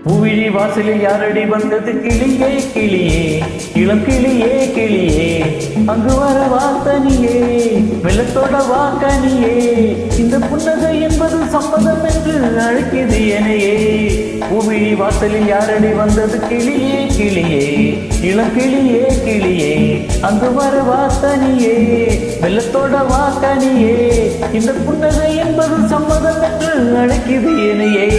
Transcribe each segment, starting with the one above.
பூவிழி வாசலில் யாரடி வந்தது கிளியே கிளியே இளம் கிளியே கிளியே அங்கு வர வாத்தனியே வெள்ளத்தோட வாக்கனியே இந்த புன்னகை என்பது சம்மதம் என்று அழைக்குது எனையே பூவிழி வாசலில் யாரடி வந்தது கிளியே கிளியே இளம் கிளியே கிளியே அங்கு வர வாத்தனியே வெள்ளத்தோட வாக்கனியே இந்த புன்னகை என்பது சம்மதம் என்று அழைக்குது எனையே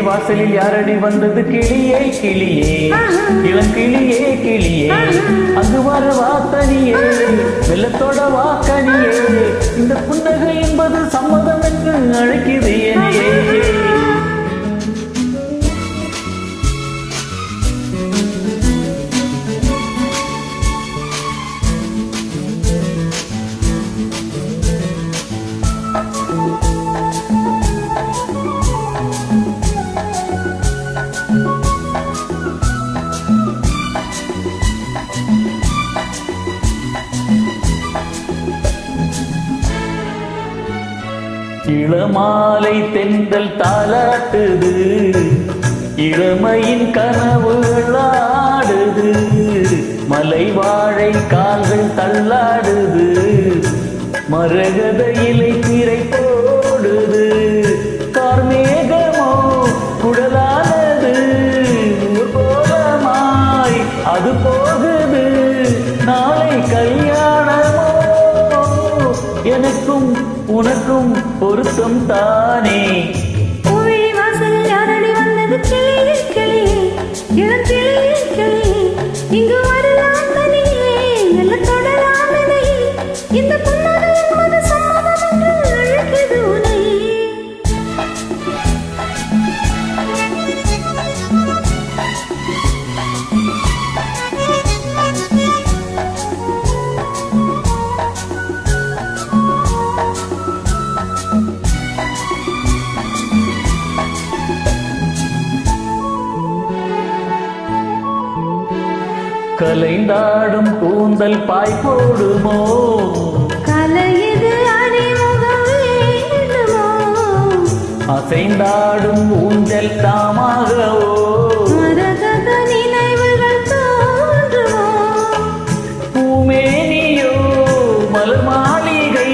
வாசலில் யாரடி வந்தது கிளியே கிளியே இளம் கிளியே கிளியே அங்கு வர வாத்தனியே வெள்ளத்தோட வாக்கனியே இந்த புன்னகை என்பது சம்மதம் என்று அழைக்குது எனையே இளமாலை தென்றல் தாலாட்டுது இளமையின் கனவுகள் ஆடுது மலை வாழை கால்கள் தள்ளாடுது மரகத இலை திரை போடுது கார்மேகமோ குடலானது போலமாய் அது போகுது நாளை கல்யாணமோ எனக்கும் உனக்கும் பொருத்தம் தானே பூவிழி வாசலில் யாரடி வந்தது கிளியே கிளியே இளம் கிளியே கிளியே இங்கு வரலாம் தனியே நல்ல தொடலாம் எனையே இந்த புன்னகை என்பது சம்மதம் என்று அழைக்குது உனையே கலைந்தாடும் கூந்தல் பாய் போடுமோ கலையது அறிமுகம் வேண்டுமோ அசைந்தாடும் ஊஞ்சல் தாமாகவோ மரகத நினைவுகள் தோன்றுமோ பூமேனியோ மலர் மாளிகை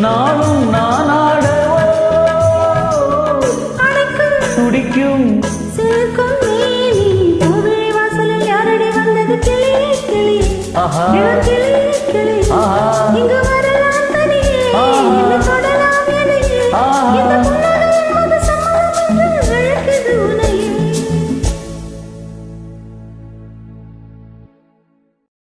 நானும் நானாடவோ துடிக்கும் சேர்க்கும் நீ பூவிழி வாசலில் யாரடி வந்தது கிளியே கிளியே